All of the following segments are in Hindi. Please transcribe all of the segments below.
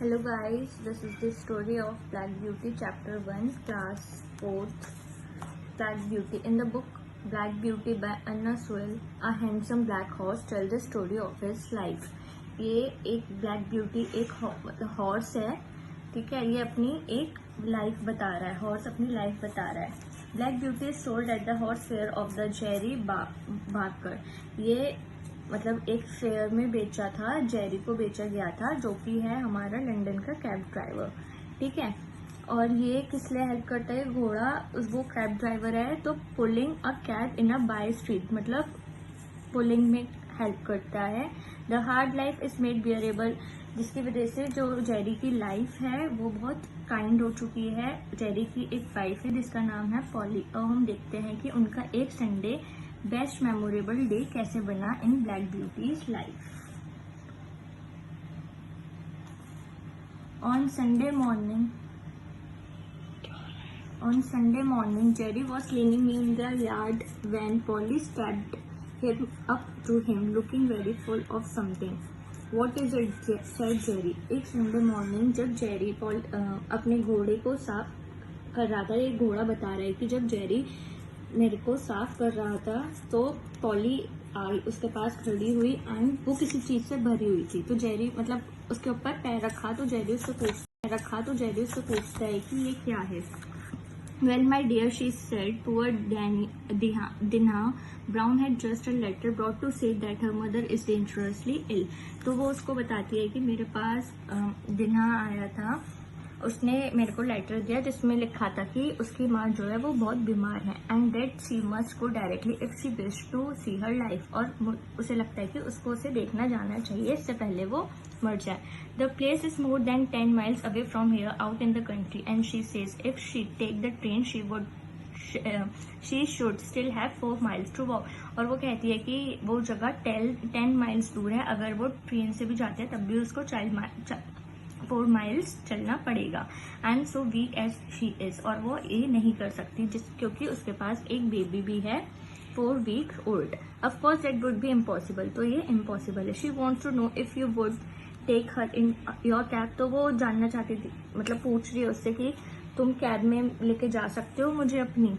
Hello guys, this is the story of Black Beauty chapter 1 class 4th Black Beauty. In the book Black Beauty by Anna Sewell, a handsome black horse tells the story of his life. ये एक ब्लैक ब्यूटी एक हॉर्स है, ठीक है। ये अपनी एक लाइफ बता रहा है, हॉर्स अपनी लाइफ बता रहा है। Black Beauty is sold at the horse fair of the Jerry Barker. ये मतलब एक फेयर में बेचा था, जेरी को बेचा गया था, जो कि है हमारा लंदन का कैब ड्राइवर, ठीक है। और ये किस लिए हेल्प करता है? घोड़ा, वो कैब ड्राइवर है तो pulling a cab in a by street, मतलब पुलिंग में हेल्प करता है। The hard life is made bearable, जिसकी वजह से जो जेरी की लाइफ है वो बहुत काइंड हो चुकी है। जेरी की एक वाइफ है जिसका नाम है पॉली, और हम देखते हैं कि उनका एक संडे बेस्ट मेमोरेबल डे कैसे बना in Black Beauty's life. On Sunday morning, Jerry was cleaning in the yard when Polly stepped him up to him, looking very full of something. What is it? said Jerry. एक संडे मॉर्निंग जब जेरी अपने घोड़े को साफ कर रहा था, एक घोड़ा बता रहा है कि जब जेरी मेरे को साफ कर रहा था तो पॉली आई उसके पास खड़ी हुई एंड वो किसी चीज से भरी हुई थी। तो जेरी मतलब उसके ऊपर पैर रखा तो जेरी उससे पूछता है कि ये क्या है। Well, my dear, she said, poor Dinah Brown had just a letter brought to say that her mother is dangerously ill. तो वो उसको बताती है कि मेरे पास दिना आया था, उसने मेरे को लेटर दिया जिसमें लिखा था कि उसकी माँ जो है वो बहुत बीमार है and that she must go directly if she wish to see her life, और उसे लगता है कि उसको उसे देखना जाना चाहिए इससे पहले वो मर जाए। The place is more than 10 miles away from here out in the country and she says if she take the train she should still have 4 miles to walk. और वो कहती है कि वो जगह 10 miles दूर है, अगर वो ट्रेन से भी जाते हैं तब भी उसको 4 miles चलना पड़ेगा। And so weak as she is, और वो ये नहीं कर सकती क्योंकि उसके पास एक बेबी भी है 4 week old। Of course that would be impossible, तो ये इम्पॉसिबल है। She wants to know if you would take her in your cab, तो वो जानना चाहती थी, मतलब पूछ रही है उससे कि तुम कैब में लेके जा सकते हो मुझे अपनी।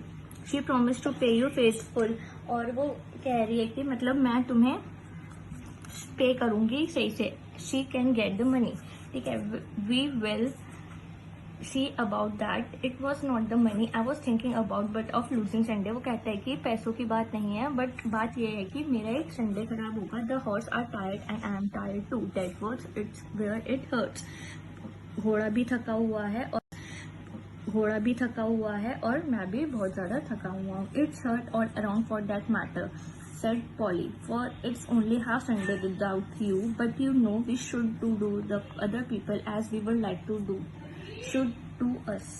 शी प्रॉमिस टू पे यू फेथफुल, और वो कह रही है कि मतलब मैं तुम्हें पे करूंगी सही से। She can get the money, ठीक है। We will see about that, it was not the money I was thinking about but of losing Sunday. वो कहता है कि पैसों की बात नहीं है, बट बात यह है कि मेरा एक संडे खराब होगा। The horse are tired and I am tired too, that was it's where it hurts. घोड़ा भी थका हुआ है और मैं भी बहुत ज्यादा थका हुआ हूँ। इट्स हर्ट और around for that matter, said Polly, for it's only half Sunday without you, but you know we should do the other people as we would like to should do us.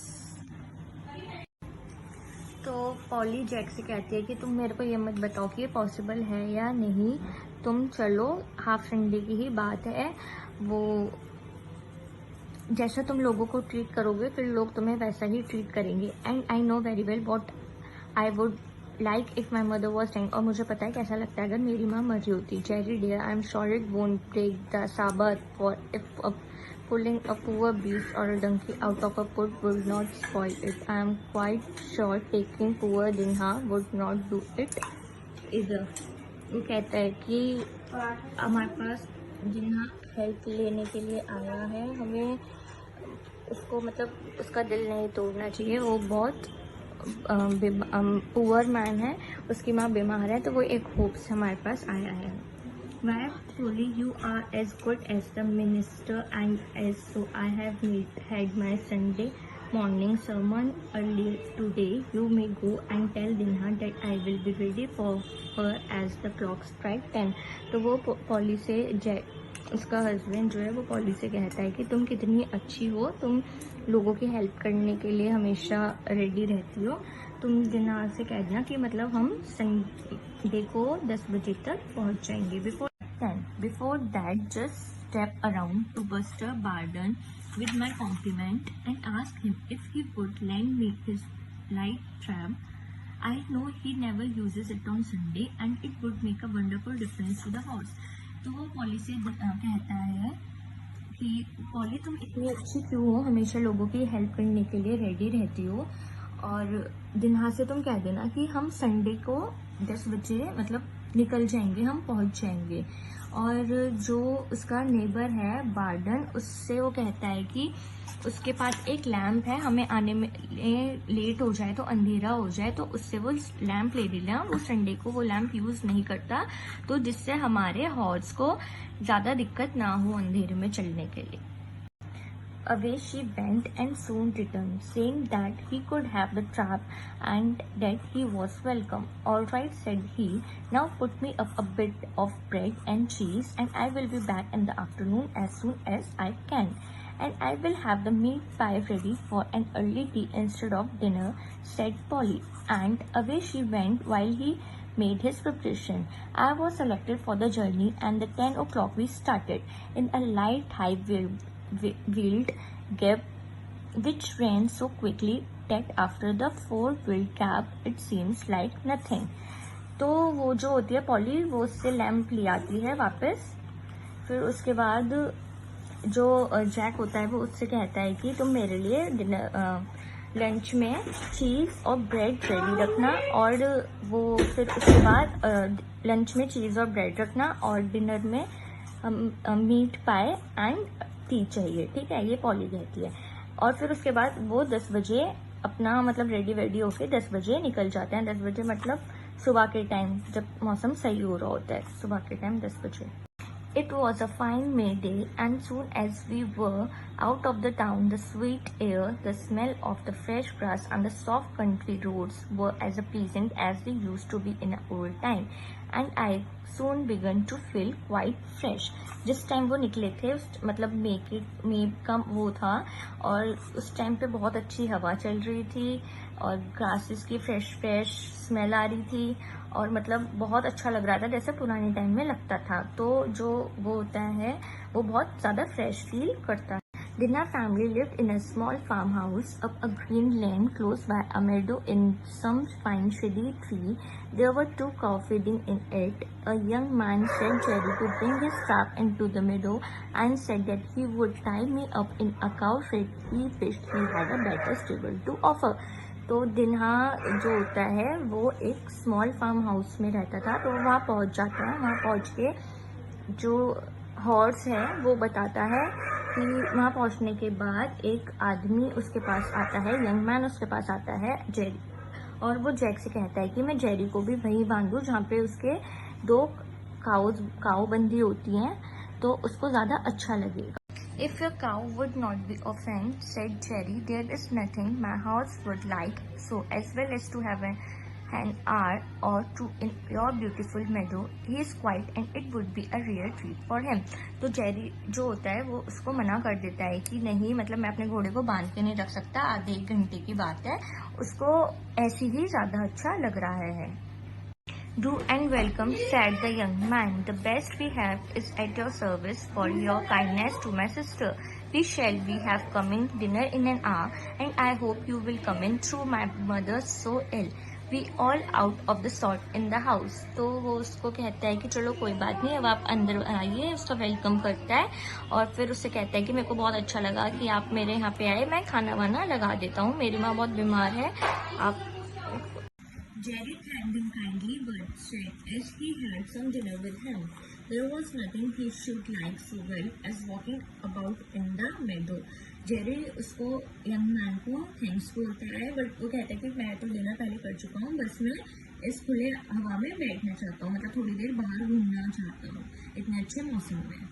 तो पॉली जैक से कहती है कि तुम मेरे को ये मत बताओ कि ये पॉसिबल है या नहीं, तुम चलो, हाफ संडे की ही बात है, वो जैसा तुम लोगों को ट्रीट करोगे फिर लोग तुम्हें वैसा ही ट्रीट करेंगे। And I know very well what I would like if my mother was dead, और मुझे पता है कैसा लगता है अगर मेरी माँ मर रही होती। Jerry dear, I am sure it won't break the Sabbath for if pulling a poor beast or a donkey out of a pit would not spoil it. I am quite sure taking poor Dinah would not do it either. वो कहता है कि हमारे पास जिन्हा हेल्प लेने के लिए आया है, हमें उसको मतलब उसका दिल नहीं तोड़ना चाहिए। वो बहुत पुअर मैन है, उसकी माँ बीमार है, तो वो एक होप से हमारे पास आया है। Why, truly you are as good as the minister, and as so I have had my Sunday morning sermon earlier today. You may go and tell Dinah that I will be ready for her as the clock strike 10. तो वो पॉली से उसका हस्बैंड जो है वो पॉली से कहता है कि तुम कितनी अच्छी हो, तुम लोगों की हेल्प करने के लिए हमेशा रेडी रहती हो। तुम दिना से कह देना कि मतलब हम संडे को 10 बजे तक पहुंच जाएंगे। Before that, just step around to Buster Barden with my compliment and ask him if he would lend me his light tram. I know he never uses it on Sunday and it would make a wonderful difference to the horse. तो वो पॉली से कहता है कि पॉली तुम इतनी अच्छी क्यों हो, हमेशा लोगों की हेल्प करने के लिए रेडी रहती हो, और दिन्हा से तुम कह देना कि हम संडे को 10 बजे मतलब निकल जाएंगे, हम पहुंच जाएंगे। और जो उसका नेबर है बार्डन, उससे वो कहता है कि उसके पास एक लैम्प है, हमें आने में लेट हो जाए तो अंधेरा हो जाए तो उससे वो लैम्प ले लेना। वो संडे को वो लैम्प यूज नहीं करता, तो जिससे हमारे हॉर्स को ज्यादा दिक्कत ना हो अंधेरे में चलने के लिए। Away she went and soon returned, saying that he could have the trap and that he was welcome. All right, said he. Now put me up a bit of bread and cheese, and I will be back in the afternoon as soon as I can. And I will have the meat pie ready for an early tea instead of dinner, said Polly. And away she went while he made his preparation. I was selected for the journey, and at 10 o'clock we started in a light high-wheeled gap which ran so quickly that after the four-wheeled cab it seems like nothing. तो वो जो होती है पॉली, वो उससे लैम्प ले आती है वापस। फिर उसके बाद जो जैक होता है वो उससे कहता है कि तुम मेरे लिए लंच में चीज़ और ब्रेड रेडी रखना, और वो फिर उसके बाद लंच में चीज़ और ब्रेड रखना और डिनर में मीट पाए एंड टी चाहिए, ठीक है, ये पॉली कहती है। और फिर उसके बाद वो 10 बजे अपना मतलब रेडी होके 10 बजे निकल जाते हैं। 10 बजे मतलब सुबह के टाइम, जब मौसम सही हो रहा होता है, सुबह के टाइम 10 बजे। It was a fine May day, and soon as we were out of the town, the sweet air, the smell of the fresh grass, and the soft country roads were as pleasant as they used to be in old time, and I soon began to feel quite fresh. जिस टाइम वो निकले थे उस मतलब मे का वो था, और उस टाइम पे बहुत अच्छी हवा चल रही थी और ग्रासेस की फ्रेश स्मेल आ रही थी, और मतलब बहुत अच्छा लग रहा था जैसे पुराने टाइम में लगता था। तो जो वो होता है वो बहुत ज़्यादा फ्रेश फील करता है। Dinner family lived in a small farmhouse up a green lane close by a meadow in some fine shady tree. There were 2 cows feeding in it. A young man said Jerry to bring his trap into the meadow and said that he would tie me up in a cow shed. He wished he had a better stable to offer. तो दिन्हा जो होता है वो एक स्मॉल फार्म हाउस में रहता था, तो वहाँ पहुँच जाता है। वहाँ पहुँच के जो हॉर्स है वो बताता है कि वहाँ पहुँचने के बाद एक आदमी उसके पास आता है, यंग मैन उसके पास आता है जेरी, और वो जैक से कहता है कि मैं जेरी को भी वहीं बांधूँ जहाँ पे उसके 2 काऊ बंदी होती हैं, तो उसको ज़्यादा अच्छा लगेगा। If your cow would not be offended, said Jerry, there is nothing my horse would like so as well as to have an hour or two in your beautiful meadow. He is quiet and it would be a rare treat for him. तो जेरी जो होता है वो उसको मना कर देता है कि नहीं, मतलब मैं अपने घोड़े को बांध के नहीं रख सकता, आधे 1 घंटे की बात है, उसको ऐसी ही ज़्यादा अच्छा लग रहा है। Do and welcome, said the young man. The best we have is at your service for your kindness to my sister. We shall be have coming dinner in an hour, and I hope you will come in through my mother's so ill. We all out of the sort in the house. तो वो उसको कहता है कि चलो कोई बात नहीं, अब आप अंदर आइए, उसका वेलकम करता है और फिर उससे कहता है कि मेरे को बहुत अच्छा लगा कि आप मेरे यहाँ पे आए, मैं खाना वाना लगा देता हूँ, मेरी माँ बहुत बीमार है, आप। Jerry thanked him kindly, but said as he had some dinner with him, there was nothing he should like so well as walking about in the meadow. Jerry उसको यंग मैन को थैंक्स बोलता है, बट वो कहता है कि मैं तो डिनर पहले कर चुका हूँ, बस मैं इस खुले हवा में बैठना चाहता हूँ, मतलब थोड़ी देर बाहर घूमना चाहता हूँ इतने अच्छे मौसम में।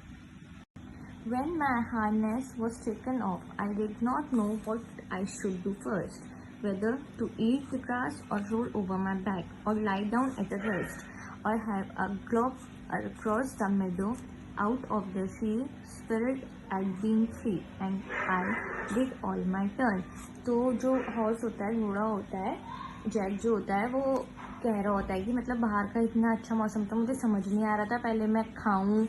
When my harness was taken off, I did not know what I should do first. Whether to eat the grass or roll over my back or lie down at a rest or have a gallop across the meadow out of the sea spirit at being free, and I did all my turn. तो जो हॉर्स होता है, घोड़ा होता है, जैक जो होता है, वो कह रहा होता है कि मतलब बाहर का इतना अच्छा मौसम था, मुझे समझ नहीं आ रहा था पहले मैं खाऊं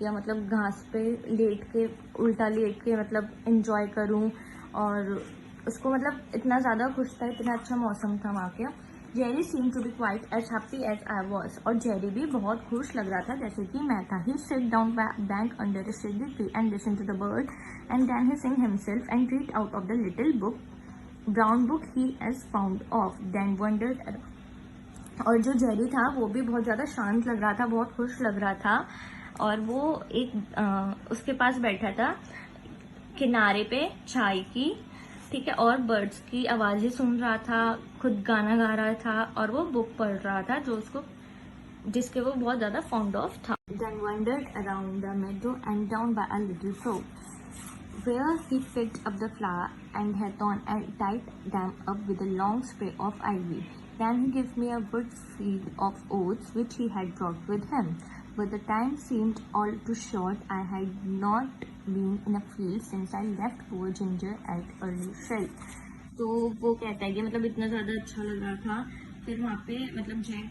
या मतलब घास पे लेट के उल्टा लेट के मतलब एंजॉय करूं, और उसको मतलब इतना ज़्यादा खुश था, इतना अच्छा मौसम था वहाँ के। Jerry seem to be quite as happy as I was, और जेरी भी बहुत खुश लग रहा था जैसे कि मैं था. He sit down bank under a shady tree and listen to the bird, and then he sing himself and read out of the little brown book he has found of, then wondered. और जो जेरी था वो भी बहुत ज़्यादा शांत लग रहा था, बहुत खुश लग रहा था, और वो एक उसके पास बैठा था किनारे पे चाय की, ठीक है, और बर्ड्स की आवाज़ें सुन रहा था, खुद गाना गा रहा था, और वो बुक पढ़ रहा था जिसके वो बहुत ज़्यादा फॉन्ड ऑफ था. Then wandered around the meadow and down by a little brook, where he picked up the flower and hawthorn and tied them up with a long spray of ivy. Then he gave me a good feed of oats which he had brought with him. But the time seemed all too short. I had not been in a field since I left poor Ginger at early shell. तो वो कहता है कि मतलब इतना ज़्यादा अच्छा लग रहा था. फिर वहाँ पे मतलब जैक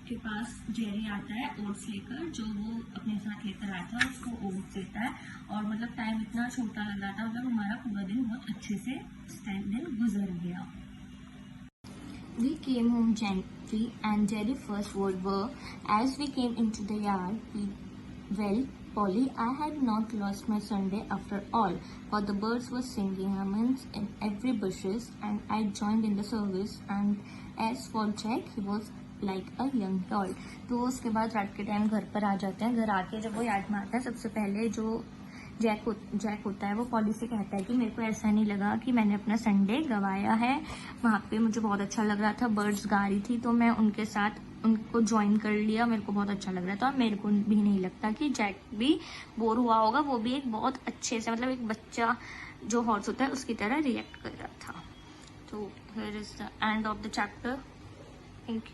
के पास जेरी आता है ओट्स लेकर, जो वो अपने साथ लेकर आया था, उसको ओट्स देता है, और मतलब टाइम इतना छोटा लग रहा था, मतलब हमारा पूरा दिन बहुत अच्छे से दिन गुजर गया. We came home gently, and Jerry's first words were, as we came into the yard, well, Polly, I had not lost my Sunday after all, for the birds were singing hymns in every bushes, and I joined in the service, and as for Jack, he was like a young doll. तो उसके बाद रात के टाइम घर पर आ जाते हैं. घर आके जब वो याद में आता है, सबसे पहले जो जैक होता है वो पॉली से कहता है कि मेरे को ऐसा नहीं लगा कि मैंने अपना संडे गवाया है. वहाँ पे मुझे बहुत अच्छा लग रहा था, बर्ड्स गा रही थी, तो मैं उनके साथ उनको ज्वाइन कर लिया, मेरे को बहुत अच्छा लग रहा था. और मेरे को भी नहीं लगता कि जैक भी बोर हुआ होगा. वो भी एक बहुत अच्छे से, मतलब एक बच्चा जो हॉर्स होता है उसकी तरह रिएक्ट कर रहा था. तो here is the end of the chapter.